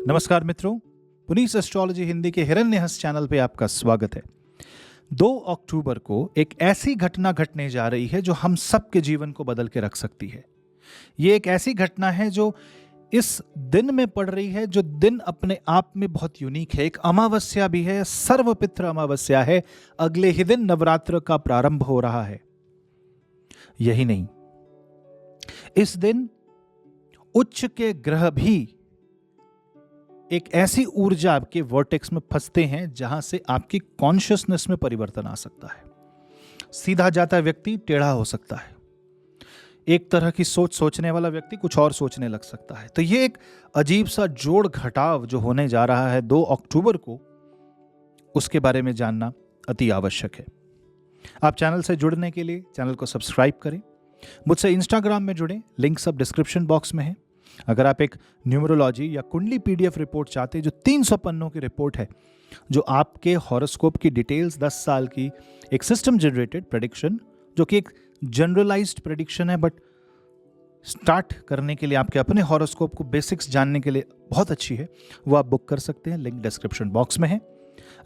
नमस्कार मित्रों, पुनीस एस्ट्रोलॉजी हिंदी के हिरण्यहस चैनल पे आपका स्वागत है। 2 अक्टूबर को एक ऐसी घटना घटने जा रही है जो हम सबके जीवन को बदल के रख सकती है। ये एक ऐसी घटना है जो इस दिन में पड़ रही है, जो दिन अपने आप में बहुत यूनिक है। एक अमावस्या भी है, सर्वपित्र अमावस्या है। अगले ही दिन नवरात्र का प्रारंभ हो रहा है। यही नहीं, इस दिन उच्च के ग्रह भी एक ऐसी ऊर्जा आपके वर्टेक्स में फंसते हैं जहां से आपकी कॉन्शियसनेस में परिवर्तन आ सकता है। सीधा जाता व्यक्ति टेढ़ा हो सकता है। एक तरह की सोच सोचने वाला व्यक्ति कुछ और सोचने लग सकता है। तो ये एक अजीब सा जोड़ घटाव जो होने जा रहा है 2 अक्टूबर को, उसके बारे में जानना अति आवश्यक है। आप चैनल से जुड़ने के लिए चैनल को सब्सक्राइब करें। मुझसे इंस्टाग्राम में जुड़ें, लिंक सब डिस्क्रिप्शन बॉक्स में है। अगर आप एक न्यूमरोलॉजी या कुंडली पीडीएफ रिपोर्ट चाहते हैं, जो 300 पन्नों की रिपोर्ट है, जो आपके हॉरोस्कोप की डिटेल्स 10 साल की, एक सिस्टम जनरेटेड प्रेडिक्शन, जो कि एक जनरलाइज्ड प्रेडिक्शन है, बट स्टार्ट करने के लिए, आपके अपने हॉरोस्कोप को बेसिक्स जानने के लिए बहुत अच्छी है, वो आप बुक कर सकते हैं। लिंक डिस्क्रिप्शन बॉक्स में है।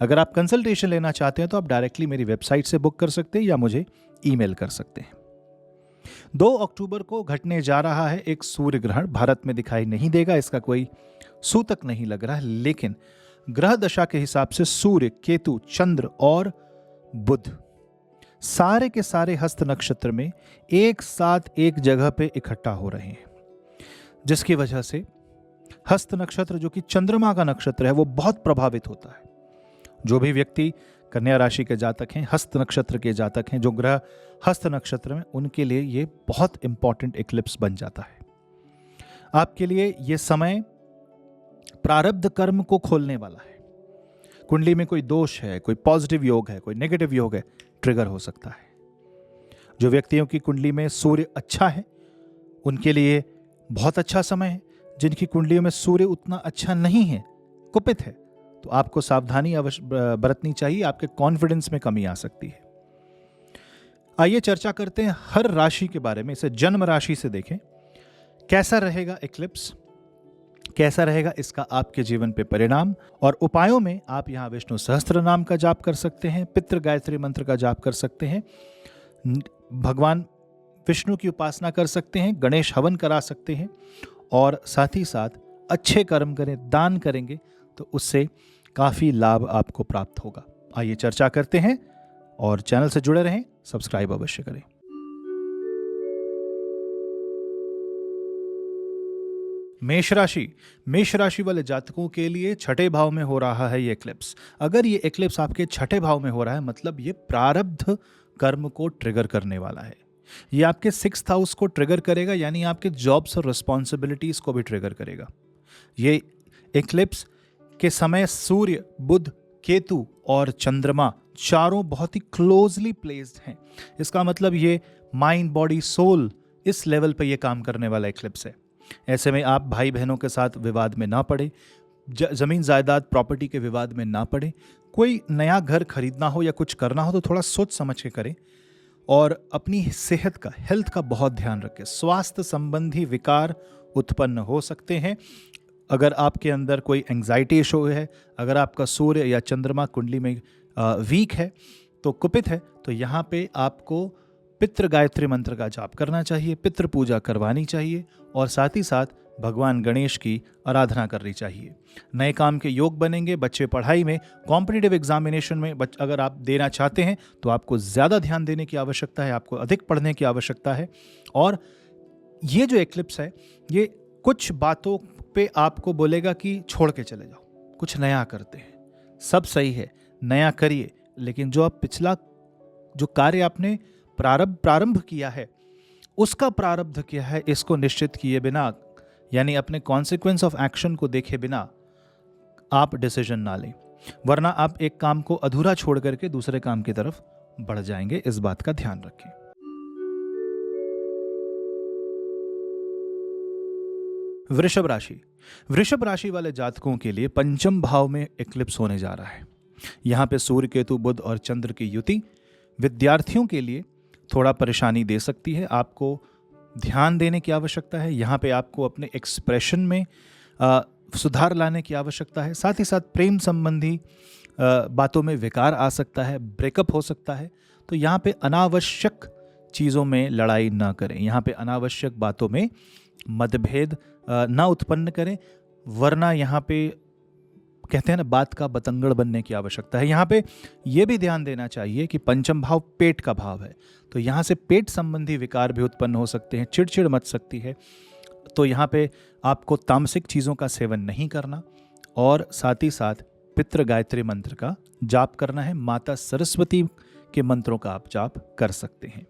अगर आप कंसल्टेशन लेना चाहते हैं तो आप डायरेक्टली मेरी वेबसाइट से बुक कर सकते हैं या मुझे ईमेल कर सकते हैं। 2 अक्टूबर को घटने जा रहा है एक सूर्य ग्रहण। भारत में दिखाई नहीं देगा, इसका कोई सूतक नहीं लग रहा है, लेकिन ग्रह दशा के हिसाब से सूर्य, केतु, चंद्र और बुध सारे के सारे हस्त नक्षत्र में एक साथ एक जगह पे इकट्ठा हो रहे हैं, जिसकी वजह से हस्त नक्षत्र, जो कि चंद्रमा का नक्षत्र है, वो बहुत प्रभावित होता है। जो भी व्यक्ति कन्या राशि के जातक हैं, हस्त नक्षत्र के जातक हैं, जो ग्रह हस्त नक्षत्र में, उनके लिए ये बहुत इंपॉर्टेंट इक्लिप्स बन जाता है। आपके लिए ये समय प्रारब्ध कर्म को खोलने वाला है। कुंडली में कोई दोष है, कोई पॉजिटिव योग है, कोई नेगेटिव योग है, ट्रिगर हो सकता है। जो व्यक्तियों की कुंडली में सूर्य अच्छा है, उनके लिए बहुत अच्छा समय है। जिनकी कुंडलियों में सूर्य उतना अच्छा नहीं है, कुपित है, तो आपको सावधानी अवश्य बरतनी चाहिए। आपके कॉन्फिडेंस में कमी आ सकती है। आइए चर्चा करते हैं हर राशि के बारे में। इसे जन्म राशि से देखें, कैसा रहेगा इक्लिप्स, कैसा रहेगा इसका आपके जीवन पे परिणाम। और उपायों में आप यहां विष्णु सहस्त्र नाम का जाप कर सकते हैं, पितृ गायत्री मंत्र का जाप कर सकते हैं, भगवान विष्णु की उपासना कर सकते हैं, गणेश हवन करा सकते हैं, और साथ ही साथ अच्छे कर्म करें, दान करेंगे तो उससे काफी लाभ आपको प्राप्त होगा। आइए चर्चा करते हैं, और चैनल से जुड़े रहें, सब्सक्राइब अवश्य करें। मेष राशि वाले जातकों के लिए छठे भाव में हो रहा है ये इक्लिप्स। अगर ये इक्लिप्स आपके छठे भाव में हो रहा है, मतलब ये प्रारब्ध कर्म को ट्रिगर करने वाला है। ये आपके 6th हाउस को ट्रिगर करेगा, यानी आपके जॉब्स और रिस्पॉन्सिबिलिटीज को भी ट्रिगर करेगा। ये इक्लिप्स के समय सूर्य, बुध, केतु और चंद्रमा चारों बहुत ही क्लोजली प्लेस्ड हैं। इसका मतलब ये माइंड, बॉडी, सोल, इस लेवल पे ये काम करने वाला इक्लिप्स है। ऐसे में आप भाई बहनों के साथ विवाद में ना पड़े, जमीन जायदाद प्रॉपर्टी के विवाद में ना पड़े। कोई नया घर खरीदना हो या कुछ करना हो तो थोड़ा सोच समझ के करें, और अपनी सेहत का, हेल्थ का बहुत ध्यान रखें। स्वास्थ्य संबंधी विकार उत्पन्न हो सकते हैं। अगर आपके अंदर कोई एंग्जाइटी इशू है, अगर आपका सूर्य या चंद्रमा कुंडली में वीक है, तो कुपित है, तो यहाँ पे आपको पितृ गायत्री मंत्र का जाप करना चाहिए, पितृ पूजा करवानी चाहिए, और साथ ही साथ भगवान गणेश की आराधना करनी चाहिए। नए काम के योग बनेंगे। बच्चे पढ़ाई में, कॉम्पिटिटिव एग्जामिनेशन में अगर आप देना चाहते हैं तो आपको ज़्यादा ध्यान देने की आवश्यकता है, आपको अधिक पढ़ने की आवश्यकता है। और ये जो इक्लिप्स है, ये कुछ बातों पे आपको बोलेगा कि छोड़ के चले जाओ, कुछ नया करते हैं। सब सही है, नया करिए, लेकिन जो आप पिछला जो कार्य आपने प्रारंभ किया है, उसका प्रारब्ध किया है, इसको निश्चित किए बिना, यानी अपने कॉन्सिक्वेंस ऑफ एक्शन को देखे बिना आप डिसीजन ना लें, वरना आप एक काम को अधूरा छोड़ करके दूसरे काम की तरफ बढ़ जाएंगे। इस बात का ध्यान रखें। वृषभ राशि वाले जातकों के लिए पंचम भाव में इक्लिप्स होने जा रहा है। यहां पे सूर्य, केतु, बुध और चंद्र की युति विद्यार्थियों के लिए थोड़ा परेशानी दे सकती है। आपको ध्यान देने की आवश्यकता है। यहाँ पे आपको अपने एक्सप्रेशन में सुधार लाने की आवश्यकता है। साथ ही साथ प्रेम संबंधी बातों में विकार आ सकता है, ब्रेकअप हो सकता है। तो यहाँ पे अनावश्यक चीज़ों में लड़ाई ना करें, यहाँ पे अनावश्यक बातों में मतभेद ना उत्पन्न करें, वरना यहाँ पे कहते हैं ना बात का बतंगड़ बनने की आवश्यकता है। यहाँ पे ये भी ध्यान देना चाहिए कि पंचम भाव पेट का भाव है, तो यहाँ से पेट संबंधी विकार भी उत्पन्न हो सकते हैं, चिड़चिड़ मच सकती है। तो यहाँ पे आपको तामसिक चीज़ों का सेवन नहीं करना और साथ ही साथ पितृ गायत्री मंत्र का जाप करना है। माता सरस्वती के मंत्रों का आप जाप कर सकते हैं।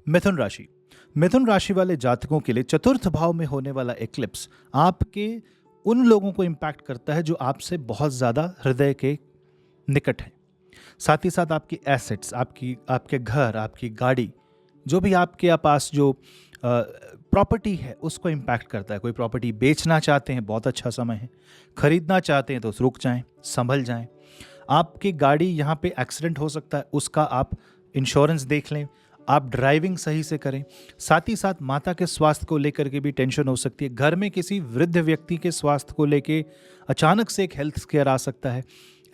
मिथुन राशि। मिथुन राशि वाले जातकों के लिए चतुर्थ भाव में होने वाला एक्लिप्स आपके उन लोगों को इम्पैक्ट करता है जो आपसे बहुत ज़्यादा हृदय के निकट हैं। साथ ही साथ आपकी एसेट्स, आपके घर, आपकी गाड़ी, जो भी आपके पास जो प्रॉपर्टी है उसको इम्पैक्ट करता है। कोई प्रॉपर्टी बेचना चाहते हैं, बहुत अच्छा समय है। खरीदना चाहते हैं तो रुक जाएं, संभल जाएं। आपकी गाड़ी यहाँ पे एक्सीडेंट हो सकता है, उसका आप इंश्योरेंस देख लें। आप ड्राइविंग सही से करें। साथ ही साथ माता के स्वास्थ्य को लेकर के भी टेंशन हो सकती है। घर में किसी वृद्ध व्यक्ति के स्वास्थ्य को लेके अचानक से एक हेल्थ स्केयर आ सकता है।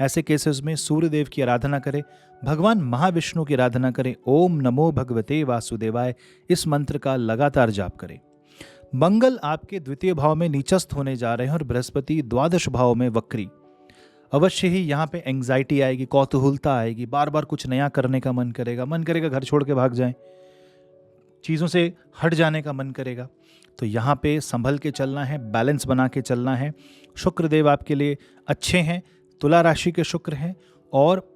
ऐसे केसेस में सूर्य देव की आराधना करें, भगवान महाविष्णु की आराधना करें। ओम नमो भगवते वासुदेवाय इस मंत्र का लगातार जाप करें। मंगल आपके द्वितीय भाव में नीचस्थ होने जा रहे हैं और बृहस्पति द्वादश भाव में वक्री। अवश्य ही यहाँ पे एंग्जाइटी आएगी, कौतूहलता आएगी, बार बार कुछ नया करने का मन करेगा घर छोड़ के भाग जाएं, चीज़ों से हट जाने का मन करेगा। तो यहाँ पे संभल के चलना है, बैलेंस बना के चलना है। शुक्र देव आपके लिए अच्छे हैं, तुला राशि के शुक्र हैं, और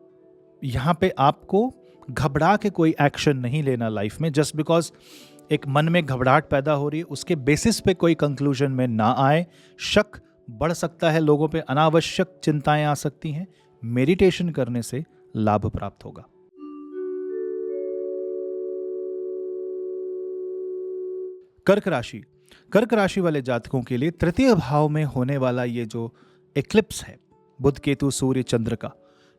यहाँ पे आपको घबरा के कोई एक्शन नहीं लेना लाइफ में। जस्ट बिकॉज एक मन में घबराहट पैदा हो रही है, उसके बेसिस पे कोई कंक्लूजन में ना आए। शक बढ़ सकता है, लोगों पे अनावश्यक चिंताएं आ सकती हैं। मेडिटेशन करने से लाभ प्राप्त होगा। कर्क राशि। कर्क राशि वाले जातकों के लिए तृतीय भाव में होने वाला ये जो एक्लिप्स है बुध केतु सूर्य चंद्र का,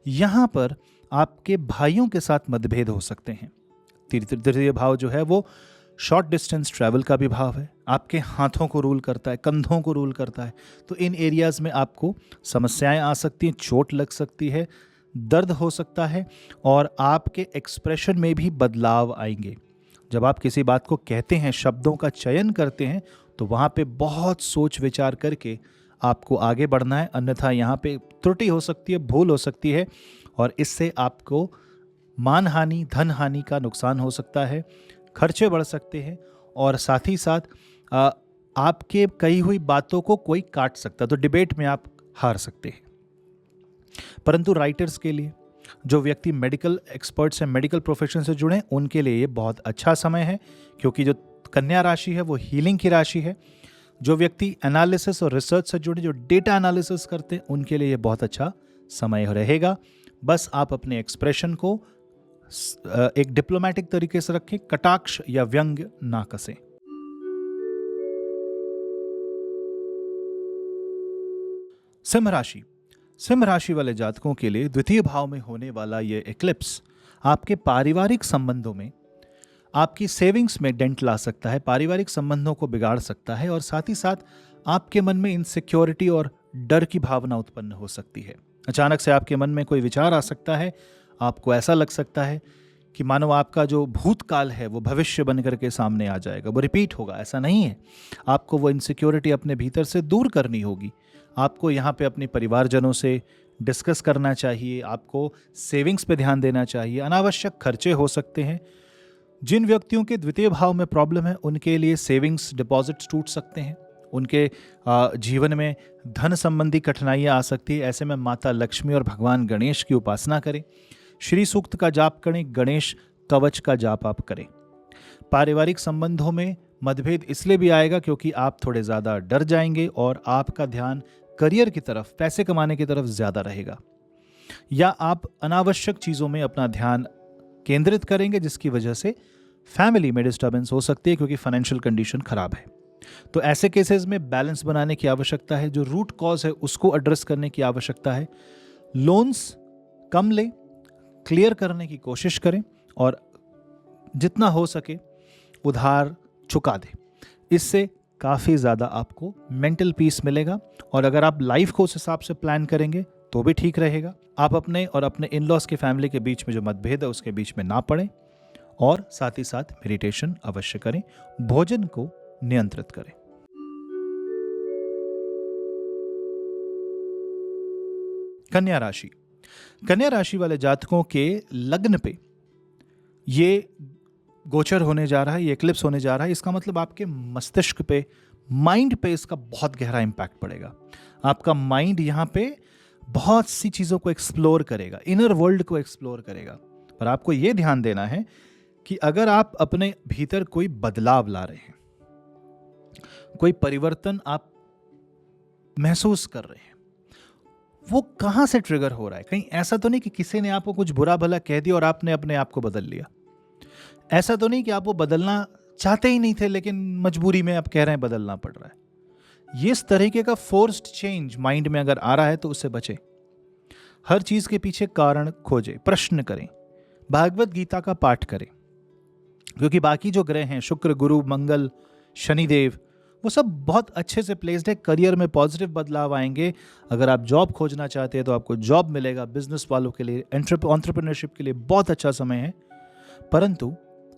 यहां पर आपके भाइयों के साथ मतभेद हो सकते हैं। तृतीय भाव जो है वो शॉर्ट डिस्टेंस ट्रैवल का भी भाव है, आपके हाथों को रूल करता है, कंधों को रूल करता है। तो इन एरियाज़ में आपको समस्याएं आ सकती हैं, चोट लग सकती है, दर्द हो सकता है, और आपके एक्सप्रेशन में भी बदलाव आएंगे। जब आप किसी बात को कहते हैं, शब्दों का चयन करते हैं, तो वहाँ पे बहुत सोच विचार करके आपको आगे बढ़ना है, अन्यथा यहाँ पे त्रुटि हो सकती है, भूल हो सकती है, और इससे आपको मान हानि, धन हानि का नुकसान हो सकता है, खर्चे बढ़ सकते हैं, और साथ ही साथ आपके कही हुई बातों को कोई काट सकता है, तो डिबेट में आप हार सकते हैं। परंतु राइटर्स के लिए, जो व्यक्ति मेडिकल एक्सपर्ट्स हैं, मेडिकल प्रोफेशन से जुड़े हैं, उनके लिए ये बहुत अच्छा समय है, क्योंकि जो कन्या राशि है वो हीलिंग की राशि है। जो व्यक्ति एनालिसिस और रिसर्च से जुड़े, जो डेटा एनालिसिस करते हैं, उनके लिए ये बहुत अच्छा समय रहेगा। बस आप अपने एक्सप्रेशन को एक डिप्लोमेटिक तरीके से रखें, कटाक्ष या व्यंग्य ना कसें। सिंह राशि। सिंह राशि वाले जातकों के लिए द्वितीय भाव में होने वाला ये एक्लिप्स आपके पारिवारिक संबंधों में, आपकी सेविंग्स में डेंट ला सकता है, पारिवारिक संबंधों को बिगाड़ सकता है, और साथ ही साथ आपके मन में इनसिक्योरिटी और डर की भावना उत्पन्न हो सकती है। अचानक से आपके मन में कोई विचार आ सकता है, आपको ऐसा लग सकता है कि मानो आपका जो भूतकाल है वो भविष्य बन करके सामने आ जाएगा, वो रिपीट होगा। ऐसा नहीं है, आपको वो इनसिक्योरिटी अपने भीतर से दूर करनी होगी। आपको यहाँ पे अपने परिवारजनों से डिस्कस करना चाहिए, आपको सेविंग्स पे ध्यान देना चाहिए। अनावश्यक खर्चे हो सकते हैं। जिन व्यक्तियों के द्वितीय भाव में प्रॉब्लम है, उनके लिए सेविंग्स डिपॉजिट्स टूट सकते हैं, उनके जीवन में धन संबंधी कठिनाइयाँ आ सकती है। ऐसे में माता लक्ष्मी और भगवान गणेश की उपासना करें, श्री सूक्त का जाप करें, गणेश कवच का जाप आप करें। पारिवारिक संबंधों में मतभेद इसलिए भी आएगा क्योंकि आप थोड़े ज़्यादा डर जाएंगे और आपका ध्यान करियर की तरफ, पैसे कमाने की तरफ ज़्यादा रहेगा, या आप अनावश्यक चीज़ों में अपना ध्यान केंद्रित करेंगे, जिसकी वजह से फैमिली में डिस्टर्बेंस हो सकती है क्योंकि फाइनेंशियल कंडीशन खराब है। तो ऐसे केसेस में बैलेंस बनाने की आवश्यकता है, जो रूट कॉज है उसको एड्रेस करने की आवश्यकता है। लोन्स कम लें, क्लियर करने की कोशिश करें, और जितना हो सके उधार चुका दे। इससे काफ़ी ज़्यादा आपको मेंटल पीस मिलेगा, और अगर आप लाइफ को उस हिसाब से प्लान करेंगे तो भी ठीक रहेगा। आप अपने और अपने इन लॉज की फैमिली के बीच में जो मतभेद है उसके बीच में ना पड़ें, और साथ ही साथ मेडिटेशन अवश्य करें, भोजन को नियंत्रित करें। कन्या राशि। कन्या राशि वाले जातकों के लग्न पे ये गोचर होने जा रहा है, ये एक्लिप्स होने जा रहा है। इसका मतलब आपके मस्तिष्क पे, माइंड पे इसका बहुत गहरा इंपैक्ट पड़ेगा। आपका माइंड यहाँ पे बहुत सी चीज़ों को एक्सप्लोर करेगा, इनर वर्ल्ड को एक्सप्लोर करेगा। पर आपको ये ध्यान देना है कि अगर आप अपने भीतर कोई बदलाव ला रहे हैं, कोई परिवर्तन आप महसूस कर रहे हैं, वो कहाँ से ट्रिगर हो रहा है। कहीं ऐसा तो नहीं कि किसी ने आपको कुछ बुरा भला कह दिया और आपने अपने आप को बदल लिया। ऐसा तो नहीं कि आप वो बदलना चाहते ही नहीं थे लेकिन मजबूरी में आप कह रहे हैं बदलना पड़ रहा है। ये इस तरीके का फोर्स्ड चेंज माइंड में अगर आ रहा है तो उससे बचें। हर चीज के पीछे कारण खोजें, प्रश्न करें, भागवत गीता का पाठ करें, क्योंकि बाकी जो ग्रह हैं, शुक्र, गुरु, मंगल, शनिदेव, वो सब बहुत अच्छे से प्लेस्ड है। करियर में पॉजिटिव बदलाव आएंगे। अगर आप जॉब खोजना चाहते हैं तो आपको जॉब मिलेगा। बिजनेस वालों के लिए, एंटरप्रेन्योरशिप के लिए बहुत अच्छा समय है। परंतु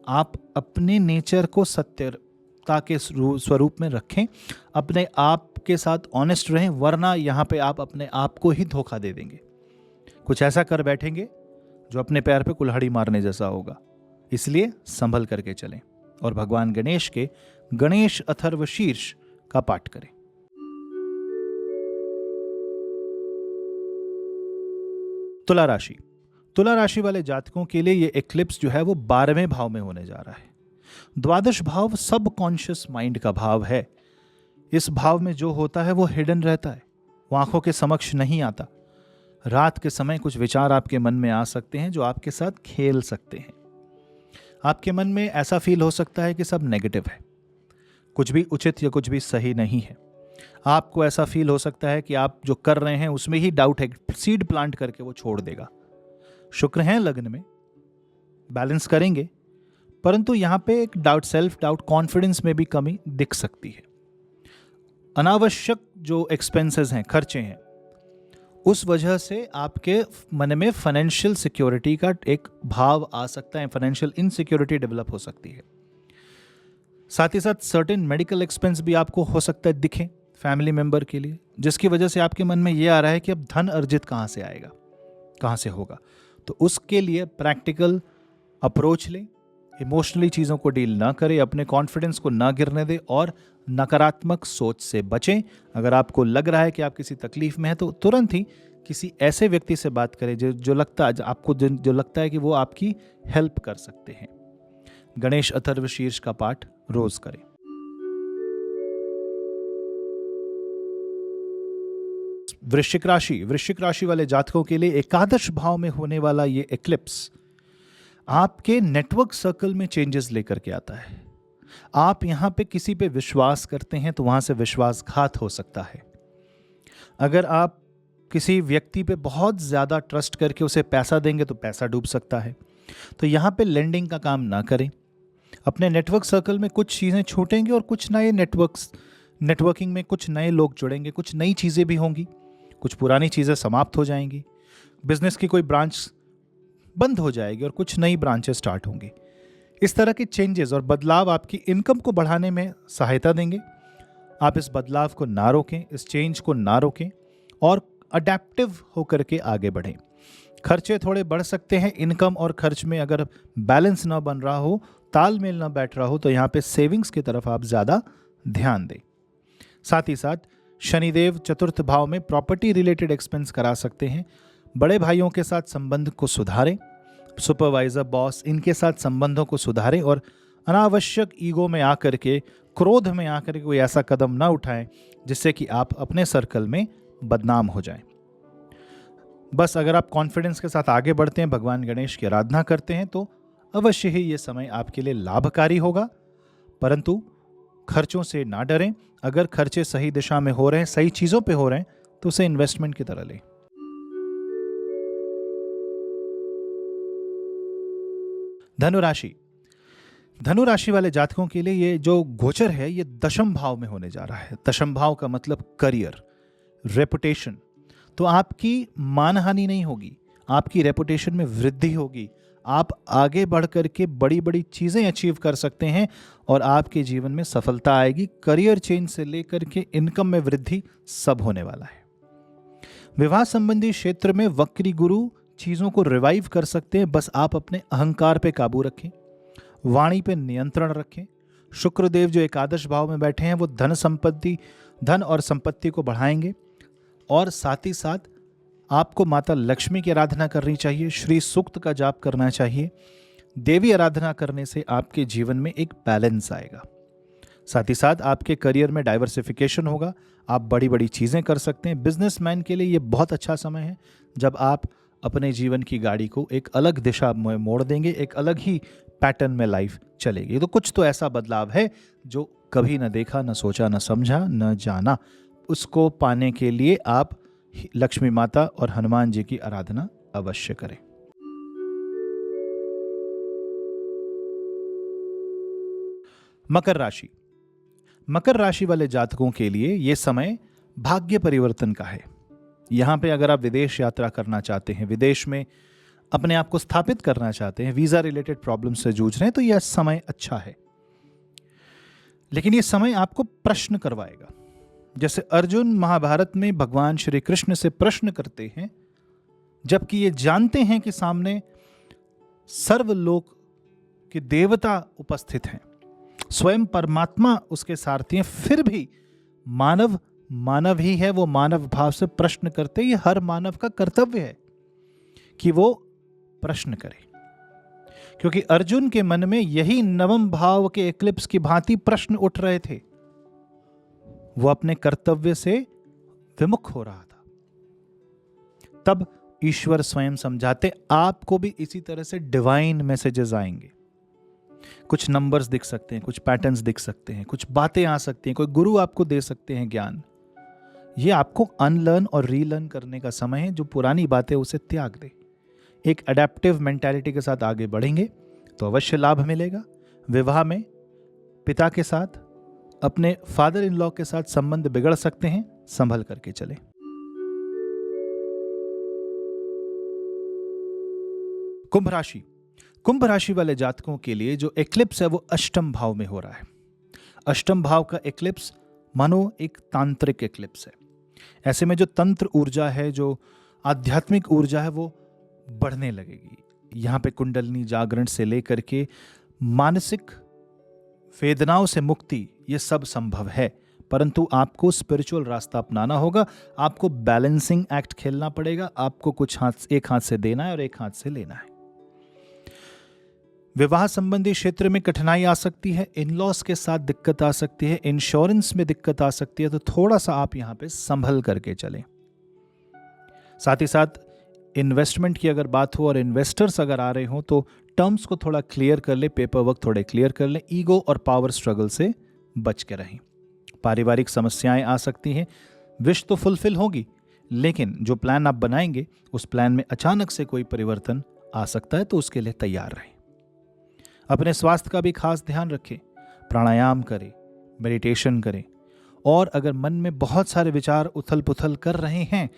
आप अपने नेचर को सत्यता के स्वरूप में रखें, अपने आप के साथ ऑनेस्ट रहें, वरना यहाँ पे आप अपने आप को ही धोखा दे देंगे। कुछ ऐसा कर बैठेंगे जो अपने पैर पे कुल्हाड़ी मारने जैसा होगा। इसलिए संभल करके चलें और भगवान गणेश के गणेश अथर्व शीर्ष का पाठ करें। तुला राशि। तुला राशि वाले जातकों के लिए ये एक्लिप्स जो है वो 12वें भाव में होने जा रहा है। द्वादश भाव सब कॉन्शियस माइंड का भाव है। इस भाव में जो होता है वो हिडन रहता है, वो आंखों के समक्ष नहीं आता। रात के समय कुछ विचार आपके मन में आ सकते हैं जो आपके साथ खेल सकते हैं। आपके मन में ऐसा फील हो सकता है कि सब नेगेटिव है, कुछ भी उचित या कुछ भी सही नहीं है। आपको ऐसा फील हो सकता है कि आप जो कर रहे हैं उसमें ही डाउट है, सीड प्लांट करके वो छोड़ देगा। शुक्र हैं लग्न में, बैलेंस करेंगे, परंतु यहां पे एक डाउट, सेल्फ डाउट, कॉन्फिडेंस में भी कमी दिख सकती है। अनावश्यक जो एक्सपेंसेस हैं, खर्चे हैं, उस वजह से आपके मन में फाइनेंशियल सिक्योरिटी का एक भाव आ सकता है, फाइनेंशियल इनसिक्योरिटी डेवलप हो सकती है। साथ ही साथ सर्टेन मेडिकल एक्सपेंस भी आपको हो सकता है दिखें फैमिली मेंबर के लिए, जिसकी वजह से आपके मन में ये आ रहा है कि अब धन अर्जित कहाँ से आएगा, कहाँ से होगा। तो उसके लिए प्रैक्टिकल अप्रोच लें, इमोशनली चीज़ों को डील ना करें, अपने कॉन्फिडेंस को ना गिरने दें और नकारात्मक सोच से बचें। अगर आपको लग रहा है कि आप किसी तकलीफ में हैं तो तुरंत ही किसी ऐसे व्यक्ति से बात करें जो लगता है आपको, जो लगता है कि वो आपकी हेल्प कर सकते हैं। गणेश अथर्व शीर्ष का पाठ रोज करें। वृश्चिक राशि। वृश्चिक राशि वाले जातकों के लिए एकादश भाव में होने वाला ये एक्लिप्स आपके नेटवर्क सर्कल में चेंजेस लेकर के आता है। आप यहां पे किसी पे विश्वास करते हैं तो वहां से विश्वासघात हो सकता है। अगर आप किसी व्यक्ति पे बहुत ज्यादा ट्रस्ट करके उसे पैसा देंगे तो पैसा डूब सकता है। तो यहां पे लेंडिंग का काम ना करें। अपने नेटवर्क सर्कल में कुछ चीज़ें छूटेंगी और कुछ नए नेटवर्किंग में कुछ नए लोग जुड़ेंगे, कुछ नई चीज़ें भी होंगी, कुछ पुरानी चीज़ें समाप्त हो जाएंगी। बिजनेस की कोई ब्रांच बंद हो जाएगी और कुछ नई ब्रांचेस स्टार्ट होंगी। इस तरह के चेंजेस और बदलाव आपकी इनकम को बढ़ाने में सहायता देंगे। आप इस बदलाव को ना रोकें, इस चेंज को ना रोकें और अडेप्टिव होकर के आगे बढ़ें। खर्चे थोड़े बढ़ सकते हैं। इनकम और खर्च में अगर बैलेंस ना बन रहा हो, तालमेल ना बैठ रहा हो, तो यहाँ पे सेविंग्स की तरफ आप ज़्यादा ध्यान दें। साथ ही साथ शनिदेव चतुर्थ भाव में प्रॉपर्टी रिलेटेड एक्सपेंस करा सकते हैं। बड़े भाइयों के साथ संबंध को सुधारें, सुपरवाइजर, बॉस, इनके साथ संबंधों को सुधारें और अनावश्यक ईगो में आकर के, क्रोध में आकर के कोई ऐसा कदम ना उठाएं जिससे कि आप अपने सर्कल में बदनाम हो जाएं। बस अगर आप कॉन्फिडेंस के साथ आगे बढ़ते हैं, भगवान गणेश की आराधना करते हैं तो अवश्य ही ये समय आपके लिए लाभकारी होगा। परंतु खर्चों से ना डरें। अगर खर्चे सही दिशा में हो रहे हैं, सही चीज़ों पे हो रहे हैं, तो उसे इन्वेस्टमेंट की तरह लें। धनुराशि। धनु राशि वाले जातकों के लिए ये जो गोचर है ये दशम भाव में होने जा रहा है। दशम भाव का मतलब करियर, रेपुटेशन। तो आपकी मानहानि नहीं होगी, आपकी रेपुटेशन में वृद्धि होगी। आप आगे बढ़ करके बड़ी बड़ी चीज़ें अचीव कर सकते हैं और आपके जीवन में सफलता आएगी। करियर चेंज से लेकर के इनकम में वृद्धि सब होने वाला है। विवाह संबंधी क्षेत्र में वक्री गुरु चीज़ों को रिवाइव कर सकते हैं। बस आप अपने अहंकार पे काबू रखें, वाणी पे नियंत्रण रखें। शुक्रदेव जो एकादश भाव में बैठे हैं वो धन और संपत्ति को बढ़ाएंगे। और साथ ही साथ आपको माता लक्ष्मी की आराधना करनी चाहिए, श्री सूक्त का जाप करना चाहिए। देवी आराधना करने से आपके जीवन में एक बैलेंस आएगा। साथ ही साथ आपके करियर में डाइवर्सिफिकेशन होगा, आप बड़ी बड़ी चीज़ें कर सकते हैं। बिजनेसमैन के लिए ये बहुत अच्छा समय है जब आप अपने जीवन की गाड़ी को एक अलग दिशा में मोड़ देंगे, एक अलग ही पैटर्न में लाइफ चलेगी। तो कुछ तो ऐसा बदलाव है जो कभी न देखा, न सोचा, न समझा, न जाना। उसको पाने के लिए आप लक्ष्मी माता और हनुमान जी की आराधना अवश्य करें। मकर राशि। मकर राशि वाले जातकों के लिए यह समय भाग्य परिवर्तन का है। यहां पे अगर आप विदेश यात्रा करना चाहते हैं, विदेश में अपने आप को स्थापित करना चाहते हैं, वीजा रिलेटेड प्रॉब्लम से जूझ रहे हैं, तो यह समय अच्छा है। लेकिन यह समय आपको प्रश्न करवाएगा। जैसे अर्जुन महाभारत में भगवान श्री कृष्ण से प्रश्न करते हैं, जबकि ये जानते हैं कि सामने सर्वलोक के देवता उपस्थित हैं, स्वयं परमात्मा उसके सारथी हैं, फिर भी मानव ही है। वो मानव भाव से प्रश्न करते, ये हर मानव का कर्तव्य है कि वो प्रश्न करे, क्योंकि अर्जुन के मन में यही नवम भाव के एक्लिप्स की भांति प्रश्न उठ रहे थे। वो अपने कर्तव्य से विमुख हो रहा था। तब ईश्वर स्वयं समझाते, आपको भी इसी तरह से डिवाइन मैसेजेस आएंगे। कुछ नंबर्स दिख सकते हैं, कुछ पैटर्न्स दिख सकते हैं, कुछ बातें आ सकती हैं, कोई गुरु आपको दे सकते हैं ज्ञान। ये आपको अनलर्न और रीलर्न करने का समय है। जो पुरानी बातें उसे त्याग दे, एक अडेप्टिव मेंटालिटी के साथ आगे बढ़ेंगे तो अवश्य लाभ मिलेगा। विवाह में पिता के साथ, अपने फादर इन लॉ के साथ संबंध बिगड़ सकते हैं, संभल करके चले। कुंभ राशि। कुंभ राशि वाले जातकों के लिए जो एक्लिप्स है वो अष्टम भाव में हो रहा है। अष्टम भाव का एक्लिप्स मानो एक तांत्रिक एक्लिप्स है। ऐसे में जो तंत्र ऊर्जा है, जो आध्यात्मिक ऊर्जा है, वो बढ़ने लगेगी। यहाँ पे कुंडलिनी जागरण से लेकर के मानसिक वेदनाओं से मुक्ति, ये सब संभव है। परंतु आपको स्पिरिचुअल रास्ता अपनाना होगा। आपको बैलेंसिंग एक्ट खेलना पड़ेगा। आपको कुछ एक हाथ से देना है और एक हाथ से लेना है। विवाह संबंधी क्षेत्र में कठिनाई आ सकती है, इन-लॉज के साथ दिक्कत आ सकती है, इंश्योरेंस में दिक्कत आ सकती है। तो थोड़ा सा आप यहां पे संभल करके चलें। साथ ही साथ इन्वेस्टमेंट की अगर बात हो और इन्वेस्टर्स अगर आ रहे हो तो टर्म्स को थोड़ा क्लियर कर ले, पेपर वर्क थोड़े क्लियर कर ले। ईगो और पावर स्ट्रगल से बच के रहें। पारिवारिक समस्याएं आ सकती हैं। विश तो फुलफिल होगी, लेकिन जो प्लान आप बनाएंगे उस प्लान में अचानक से कोई परिवर्तन आ सकता है, तो उसके लिए तैयार रहें। अपने स्वास्थ्य का भी खास ध्यान रखें। प्राणायाम करें, मेडिटेशन करें। और अगर मन में बहुत सारे विचार उथल पुथल कर रहे हैं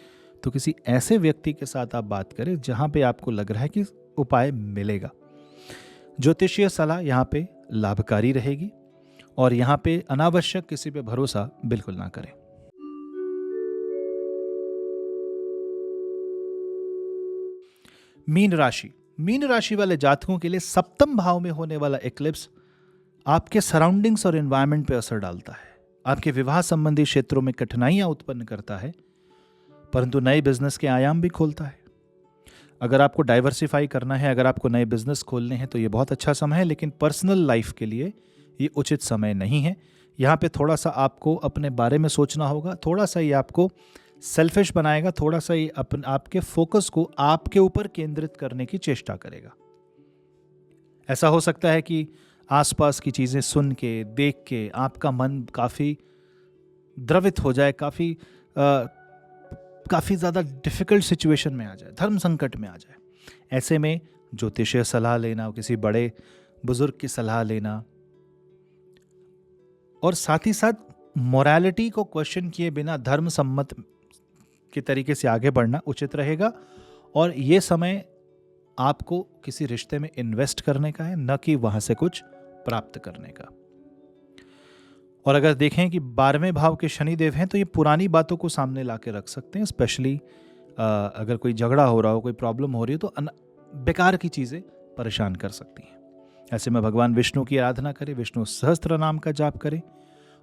तो किसी ऐसे व्यक्ति के साथ आप बात करें जहां पे आपको लग रहा है कि उपाय मिलेगा। ज्योतिषीय सलाह यहाँ पे लाभकारी रहेगी और यहाँ पे अनावश्यक किसी पे भरोसा बिल्कुल ना करें। मीन राशि। मीन राशि वाले जातकों के लिए सप्तम भाव में होने वाला एक्लिप्स आपके सराउंडिंग्स और एनवायरनमेंट पे असर डालता है। आपके विवाह संबंधी क्षेत्रों में कठिनाइयां उत्पन्न करता है, परंतु नए बिजनेस के आयाम भी खोलता है। अगर आपको डाइवर्सिफाई करना है, अगर आपको नए बिजनेस खोलने हैं तो ये बहुत अच्छा समय है, लेकिन पर्सनल लाइफ के लिए ये उचित समय नहीं है। यहाँ पे थोड़ा सा आपको अपने बारे में सोचना होगा। थोड़ा सा ये आपको सेल्फिश बनाएगा। थोड़ा सा ये आपके फोकस को आपके ऊपर केंद्रित करने की चेष्टा करेगा। ऐसा हो सकता है कि आसपास की चीज़ें सुन के, देख के आपका मन काफ़ी द्रवित हो जाए, काफ़ी ज़्यादा डिफ़िकल्ट सिचुएशन में आ जाए, धर्म संकट में आ जाए। ऐसे में ज्योतिषीय सलाह लेना, किसी बड़े बुजुर्ग की सलाह लेना, और साथ ही साथ मोरालिटी को क्वेश्चन किए बिना धर्म सम्मत के तरीके से आगे बढ़ना उचित रहेगा। और ये समय आपको किसी रिश्ते में इन्वेस्ट करने का है, न कि वहां से कुछ प्राप्त करने का। और अगर देखें कि 12वें भाव के शनिदेव हैं तो ये पुरानी बातों को सामने ला के रख सकते हैं, स्पेशली अगर कोई झगड़ा हो रहा हो, कोई प्रॉब्लम हो रही हो तो बेकार की चीज़ें परेशान कर सकती हैं। ऐसे में भगवान विष्णु की आराधना करें, विष्णु सहस्त्र नाम का जाप करें,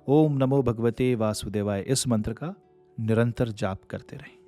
ओम नमो भगवते वासुदेवाय इस मंत्र का निरंतर जाप करते रहें।